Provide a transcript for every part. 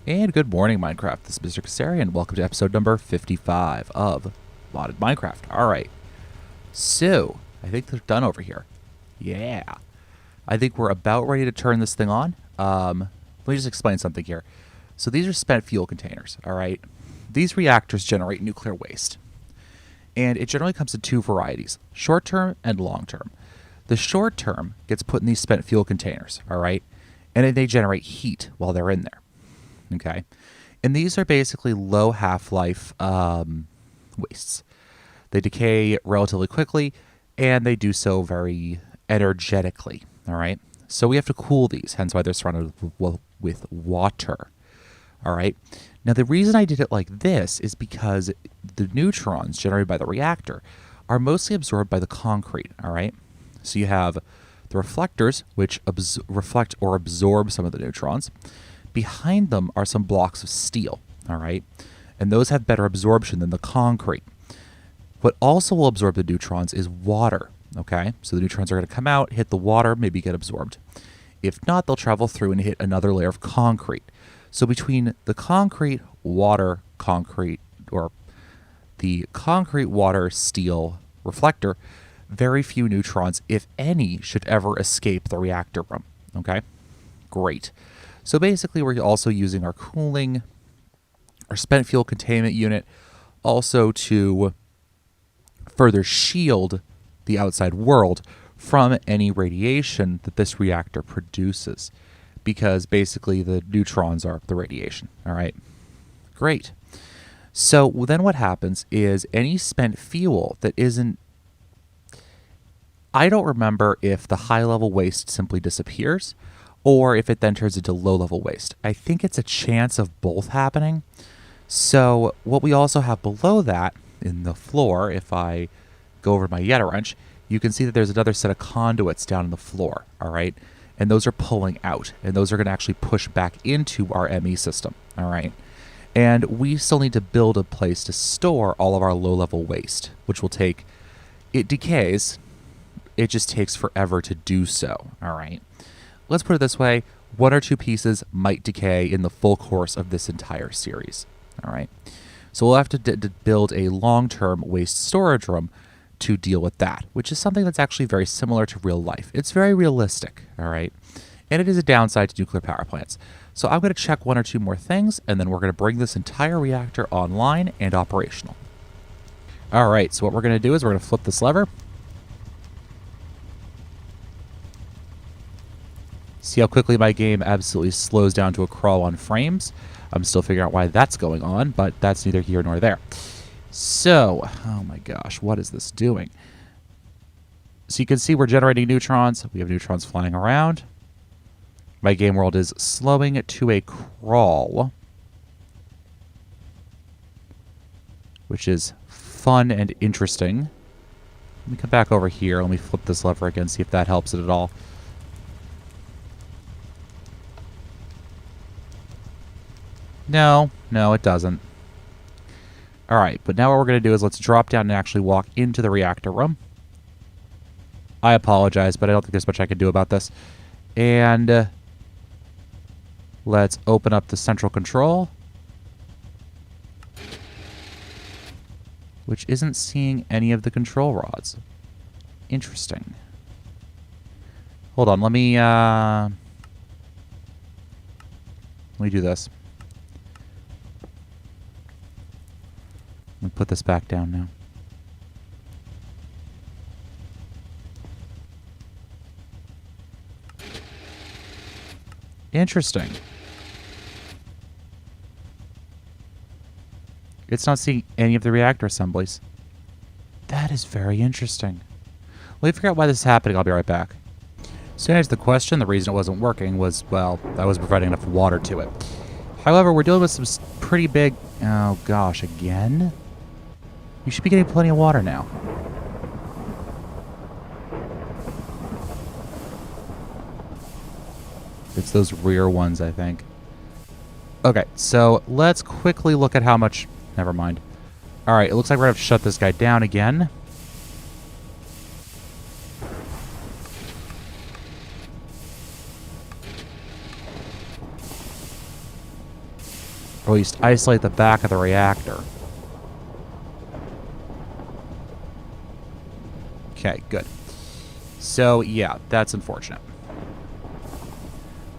And good morning, Minecraft. This is Mr. Kasarian. Welcome to episode number 55 of Modded Minecraft. Alright, so I think they're done over here. Yeah. I think we're about ready to turn this thing on. Let me just explain something here. So these are spent fuel containers, alright? These reactors generate nuclear waste. And it generally comes in two varieties, short-term and long-term. The short-term gets put in these spent fuel containers, alright? And then they generate heat while they're in there. Okay, and these are basically low half-life wastes. They decay relatively quickly, and they do so very energetically. All right, so we have to cool these, hence why they're surrounded with water. All right, now the reason I did it like this is because the neutrons generated by the reactor are mostly absorbed by the concrete. All right, so you have the reflectors, which reflect or absorb some of the neutrons. Behind them are some blocks of steel, all right? And those have better absorption than the concrete. What also will absorb the neutrons is water, okay? So the neutrons are going to come out, hit the water, maybe get absorbed. If not, they'll travel through and hit another layer of concrete. So between the concrete, water, concrete, or the concrete, water, steel reflector, very few neutrons, if any, should ever escape the reactor room, okay? Great. So basically, we're also using our cooling, our spent fuel containment unit, also to further shield the outside world from any radiation that this reactor produces. Because basically, the neutrons are the radiation. All right? Great. So then what happens is any spent fuel that isn't... I don't remember if the high-level waste simply disappears, or if it then turns into low-level waste. I think it's a chance of both happening. So what we also have below that in the floor, if I go over my Yeta wrench, you can see that there's another set of conduits down on the floor, all right? And those are pulling out, and those are going to actually push back into our ME system, all right? And we still need to build a place to store all of our low-level waste, which will take... It decays. It just takes forever to do so, all right? Let's put it this way, one or two pieces might decay in the full course of this entire series, all right? So we'll have to build a long-term waste storage room to deal with that, which is something that's actually very similar to real life. It's very realistic, all right? And it is a downside to nuclear power plants. So I'm going to check one or two more things, and then we're going to bring this entire reactor online and operational. All right, so what we're going to do is we're going to flip this lever. See how quickly my game absolutely slows down to a crawl on frames. I'm still figuring out why that's going on, but that's neither here nor there. So, oh my gosh, what is this doing? So you can see we're generating neutrons. We have neutrons flying around. My game world is slowing to a crawl, which is fun and interesting. Let me come back over here. Let me flip this lever again, see if that helps it at all. No, it doesn't. All right, but now what we're going to do is let's drop down and actually walk into the reactor room. I apologize, but I don't think there's much I can do about this. And let's open up the central control, which isn't seeing any of the control rods. Interesting. Hold on, let me do this. Let me put this back down now. Interesting. It's not seeing any of the reactor assemblies. That is very interesting. Let me figure out why this is happening. I'll be right back. So to answer the question, the reason it wasn't working was, well, I wasn't providing enough water to it. However, we're dealing with some pretty big... Oh gosh, again? You should be getting plenty of water now. It's those rear ones, I think. Okay, so let's quickly look at how much... Never mind. All right, it looks like we're going to have to shut this guy down again. Or at least isolate the back of the reactor. Okay, good. So, yeah, that's unfortunate.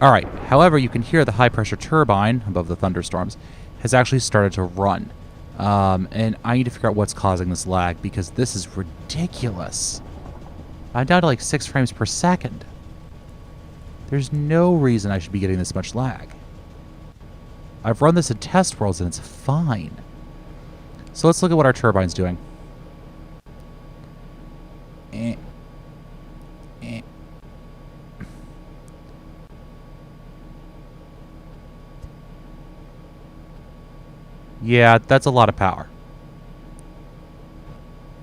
Alright, however, you can hear the high-pressure turbine above the thunderstorms has actually started to run. And I need to figure out what's causing this lag, because this is ridiculous. I'm down to like 6 frames per second. There's no reason I should be getting this much lag. I've run this in test worlds and it's fine. So let's look at what our turbine's doing. Yeah, that's a lot of power.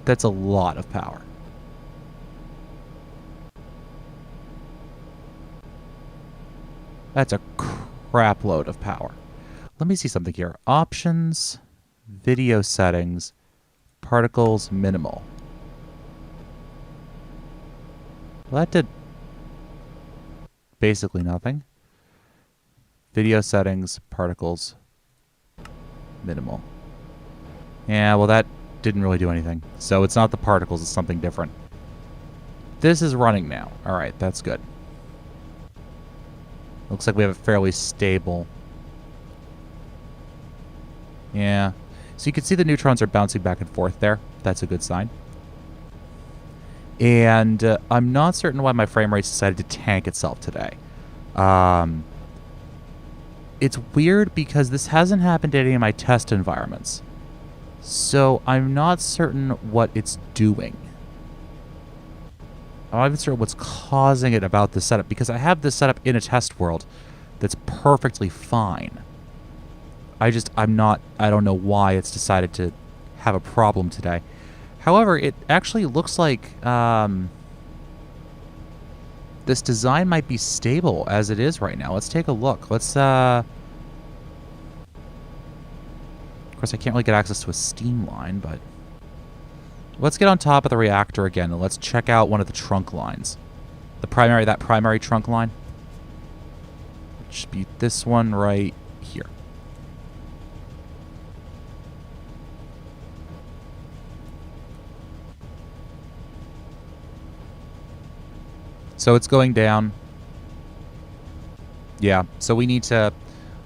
That's a lot of power. That's a crap load of power. Let me see something here. Options, video settings, particles, minimal. Well, that did basically nothing. Video settings, particles, minimal. Yeah, well, that didn't really do anything. So it's not the particles, it's something different. This is running now. All right, that's good. Looks like we have a fairly stable... Yeah. So you can see the neutrons are bouncing back and forth there. That's a good sign. And I'm not certain why my frame rate decided to tank itself today. It's weird because this hasn't happened to any of my test environments. So I'm not certain what it's doing. I'm not even sure what's causing it about this setup, because I have this setup in a test world that's perfectly fine. I don't know why it's decided to have a problem today. However, it actually looks like this design might be stable as it is right now. Let's take a look. Let's, of course, I can't really get access to a steam line, but let's get on top of the reactor again and let's check out one of the trunk lines. That primary trunk line. It should be this one right here. So it's going down. Yeah, so we need to...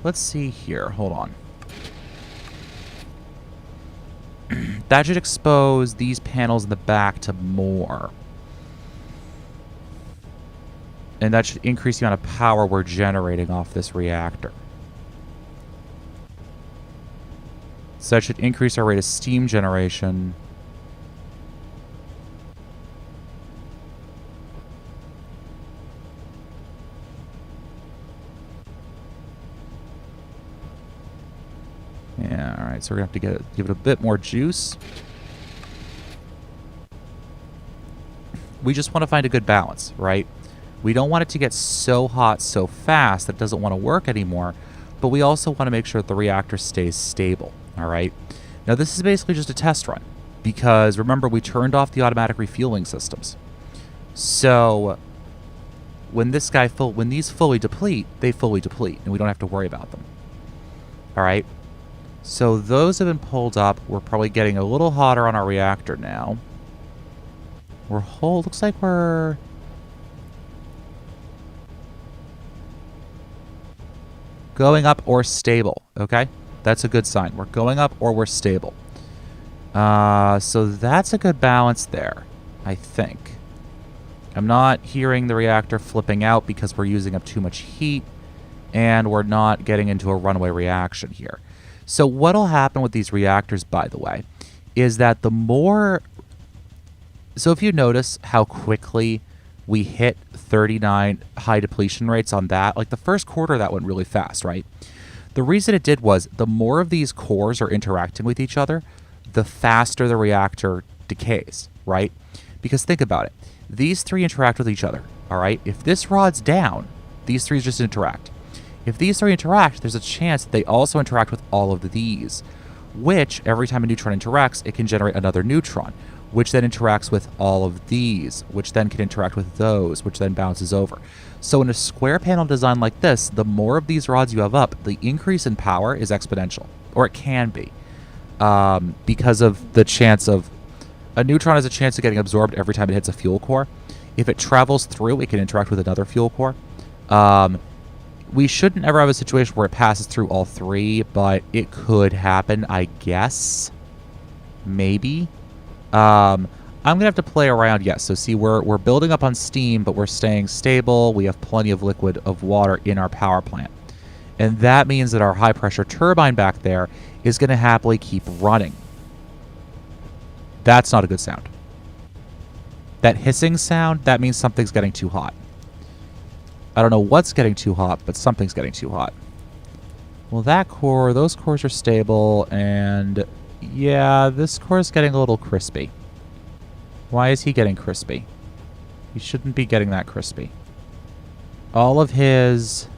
Let's see here. Hold on. That should expose these panels in the back to more. And that should increase the amount of power we're generating off this reactor. So that should increase our rate of steam generation. Yeah, alright, so we're going to have to give it a bit more juice. We just want to find a good balance, right? We don't want it to get so hot so fast that it doesn't want to work anymore, but we also want to make sure that the reactor stays stable, alright? Now this is basically just a test run, because remember we turned off the automatic refueling systems. So when these fully deplete, they fully deplete, and we don't have to worry about them. Alright? So those have been pulled up. We're probably getting a little hotter on our reactor now. Looks like we're... going up or stable, okay? That's a good sign. We're going up or we're stable. So that's a good balance there, I think. I'm not hearing the reactor flipping out because we're using up too much heat, and we're not getting into a runaway reaction here. So what'll happen with these reactors, by the way, is that the more... So if you notice how quickly we hit 39 high depletion rates on that, like the first quarter, that went really fast, right? The reason it did was the more of these cores are interacting with each other, the faster the reactor decays, right? Because think about it. These three interact with each other, all right? If this rod's down, these three just interact. If these three interact, there's a chance that they also interact with all of these, which every time a neutron interacts, it can generate another neutron, which then interacts with all of these, which then can interact with those, which then bounces over. So in a square panel design like this, the more of these rods you have up, the increase in power is exponential, or it can be, because of the chance of a neutron has a chance of getting absorbed every time it hits a fuel core. If it travels through, it can interact with another fuel core. We shouldn't ever have a situation where it passes through all three, but it could happen, I guess. Maybe. I'm going to have to play around. Yes, so see, we're building up on steam, but we're staying stable. We have plenty of liquid of water in our power plant. And that means that our high-pressure turbine back there is going to happily keep running. That's not a good sound. That hissing sound, that means something's getting too hot. I don't know what's getting too hot, but something's getting too hot. Well, that core, those cores are stable, and yeah, this core is getting a little crispy. Why is he getting crispy? He shouldn't be getting that crispy. All of his...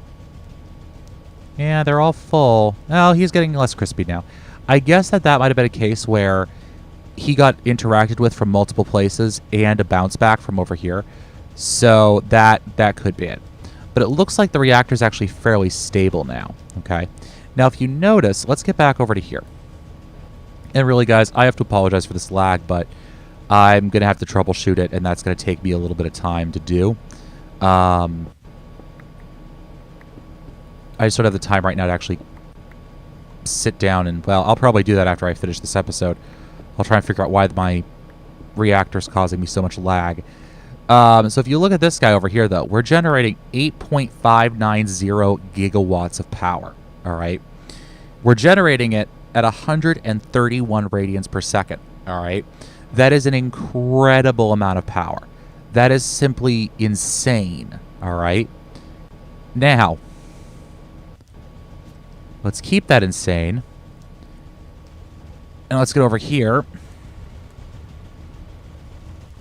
Yeah, they're all full. Oh, he's getting less crispy now. I guess that might have been a case where he got interacted with from multiple places and a bounce back from over here. So that could be it. But it looks like the reactor is actually fairly stable now. Okay. Now, if you notice, let's get back over to here. And really, guys, I have to apologize for this lag, but I'm going to have to troubleshoot it, and that's going to take me a little bit of time to do. I just don't have the time right now to actually sit down and, well, I'll probably do that after I finish this episode. I'll try and figure out why my reactor's causing me so much lag. So if you look at this guy over here, though, we're generating 8.590 gigawatts of power, all right? We're generating it at 131 radians per second, all right? That is an incredible amount of power. That is simply insane, all right? Now, let's keep that insane. And let's get over here.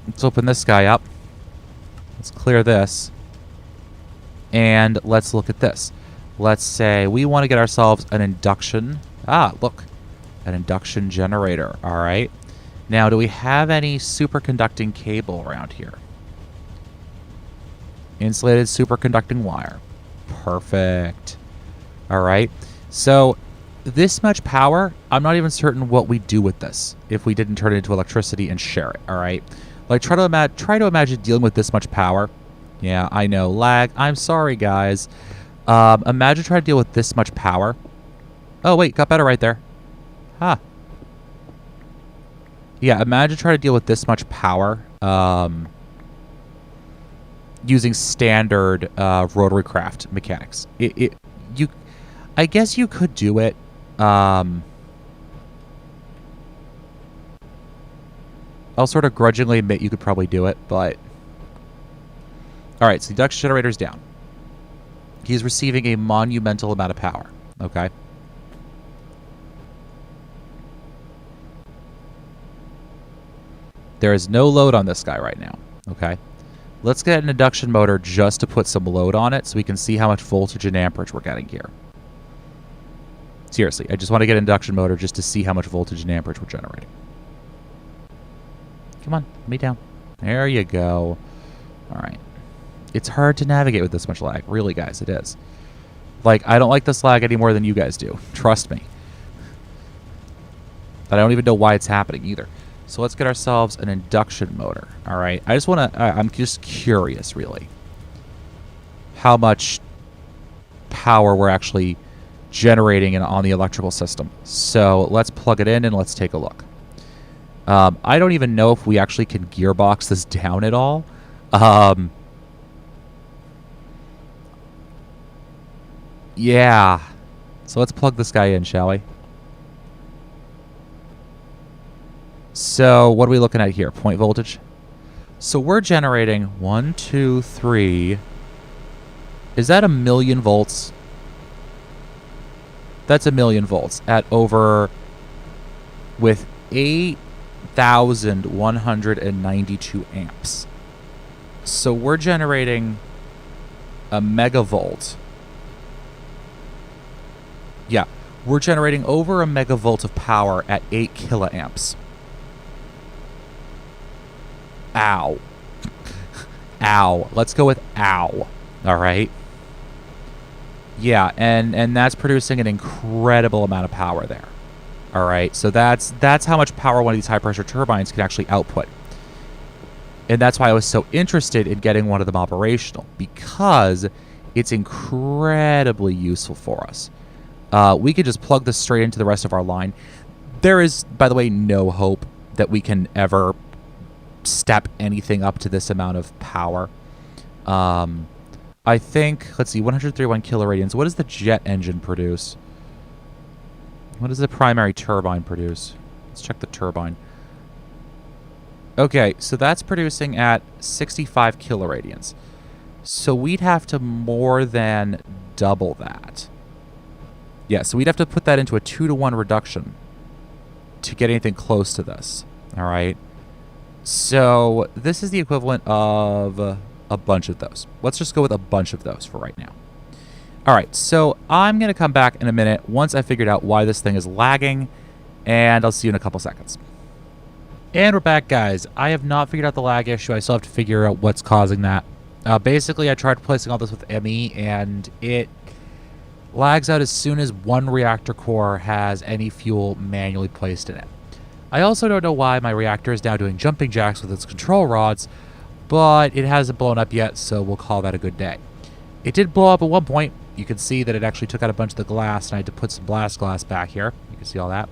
Let's open this guy up. Let's clear this. And let's look at this. Let's say we want to get ourselves an induction. Ah, look. An induction generator. All right. Now, do we have any superconducting cable around here? Insulated superconducting wire. Perfect. All right. So this much power, I'm not even certain what we do with this if we didn't turn it into electricity and share it. All right. Like, try to imagine dealing with this much power. Yeah, I know. Lag. I'm sorry, guys. Imagine trying to deal with this much power. Oh, wait. Got better right there. Huh. Yeah, imagine trying to deal with this much power using standard rotary craft mechanics. I guess you could do it. I'll sort of grudgingly admit you could probably do it, but... Alright, so the induction generator's down. He's receiving a monumental amount of power, okay? There is no load on this guy right now, okay? Let's get an induction motor just to put some load on it so we can see how much voltage and amperage we're getting here. Seriously, I just want to get an induction motor just to see how much voltage and amperage we're generating. Come on, let me down. There you go. All right. It's hard to navigate with this much lag. Really, guys, it is. Like, I don't like this lag any more than you guys do. Trust me. But I don't even know why it's happening either. So let's get ourselves an induction motor. All right. I just want to... I'm just curious, really, how much power we're actually generating on the electrical system. So let's plug it in and let's take a look. I don't even know if we actually can gearbox this down at all. Yeah. So let's plug this guy in, shall we? So what are we looking at here? Point voltage. So we're generating 1, 2, 3. Is that 1,000,000 volts? That's 1,000,000 volts at over with 8,192 amps. So we're generating a megavolt. Yeah, we're generating over a megavolt of power at 8 kiloamps. Ow. Ow. Let's go with ow. All right. Yeah, and that's producing an incredible amount of power there. All right, so that's how much power one of these high-pressure turbines can actually output. And that's why I was so interested in getting one of them operational, because it's incredibly useful for us. We could just plug this straight into the rest of our line. There is, by the way, no hope that we can ever step anything up to this amount of power. I think, let's see, 131 kiloradians. What does the jet engine produce? What does the primary turbine produce? Let's check the turbine. Okay, so that's producing at 65 kiloradians. So we'd have to more than double that. Yeah, so we'd have to put that into a 2-to-1 reduction to get anything close to this. All right. So this is the equivalent of a bunch of those. Let's just go with a bunch of those for right now. All right, so I'm going to come back in a minute once I figured out why this thing is lagging, and I'll see you in a couple seconds. And we're back, guys. I have not figured out the lag issue. I still have to figure out what's causing that. Basically, I tried replacing all this with ME, and it lags out as soon as one reactor core has any fuel manually placed in it. I also don't know why my reactor is now doing jumping jacks with its control rods, but it hasn't blown up yet, so we'll call that a good day. It did blow up at one point. You can see that it actually took out a bunch of the glass, and I had to put some blast glass back here. You can see all that.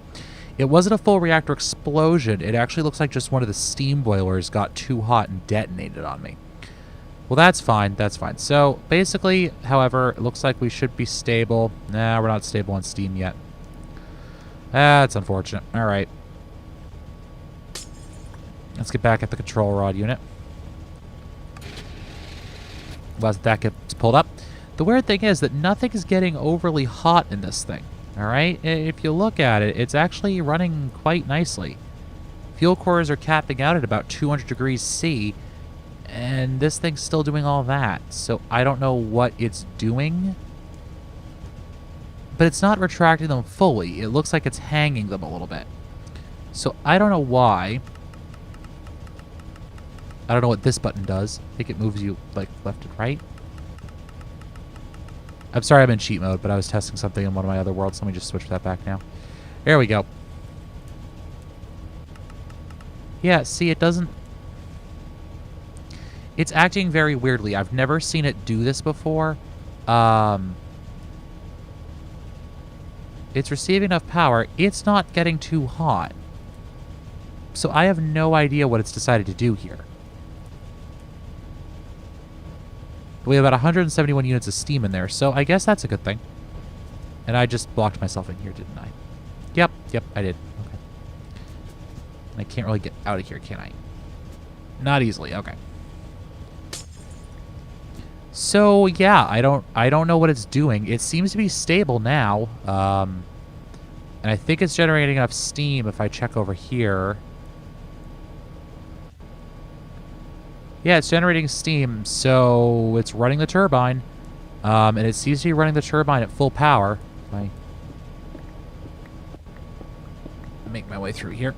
It wasn't a full reactor explosion. It actually looks like just one of the steam boilers got too hot and detonated on me. Well, that's fine. That's fine. So, basically, however, it looks like we should be stable. Nah, we're not stable on steam yet. That's unfortunate. All right. Let's get back at the control rod unit. Once that gets pulled up. The weird thing is that nothing is getting overly hot in this thing. All right? If you look at it, it's actually running quite nicely. Fuel cores are capping out at about 200 degrees C, and this thing's still doing all that. So I don't know what it's doing, but it's not retracting them fully. It looks like it's hanging them a little bit. So I don't know why. I don't know what this button does. I think it moves you, like, left and right. I'm sorry I'm in cheat mode, but I was testing something in one of my other worlds. Let me just switch that back now. There we go. Yeah, see, it doesn't... It's acting very weirdly. I've never seen it do this before. It's receiving enough power. It's not getting too hot. So I have no idea what it's decided to do here. We have about 171 units of steam in there, so I guess that's a good thing. And I just blocked myself in here, didn't I? Yep, I did. Okay. And I can't really get out of here, can I? Not easily, okay. So, yeah, I don't know what it's doing. It seems to be stable now. And I think it's generating enough steam if I check over here. Yeah, it's generating steam, so it's running the turbine. And it seems to be running the turbine at full power. If I make my way through here.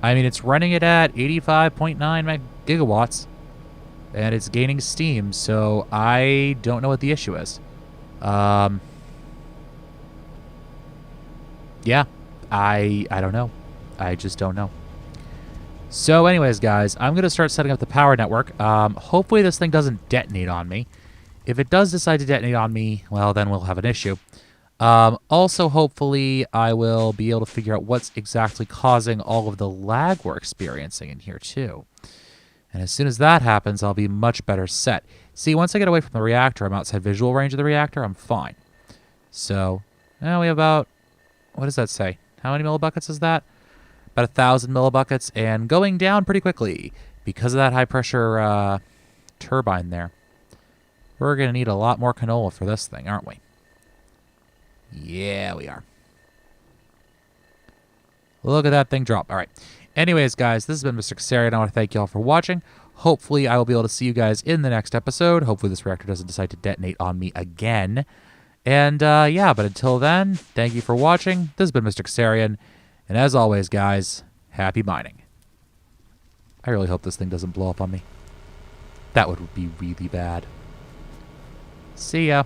I mean, it's running it at 85.9 gigawatts. And it's gaining steam, so I don't know what the issue is. Yeah, I don't know. I just don't know. So anyways, guys, I'm going to start setting up the power network. Hopefully this thing doesn't detonate on me. If it does decide to detonate on me, well, then we'll have an issue. Also, hopefully, I will be able to figure out what's exactly causing all of the lag we're experiencing in here, too. And as soon as that happens, I'll be much better set. See, once I get away from the reactor, I'm outside visual range of the reactor, I'm fine. So, now we have about... What does that say? How many millibuckets is that? About 1,000 millibuckets, and going down pretty quickly because of that high-pressure turbine there. We're going to need a lot more canola for this thing, aren't we? Yeah, we are. Look at that thing drop. All right. Anyways, guys, this has been Mr. Casarian. I want to thank you all for watching. Hopefully, I will be able to see you guys in the next episode. Hopefully, this reactor doesn't decide to detonate on me again. And, yeah, but until then, thank you for watching. This has been Mr. Casarian. And as always, guys, Happy mining. I really hope this thing doesn't blow up on me. That would be really bad. See ya.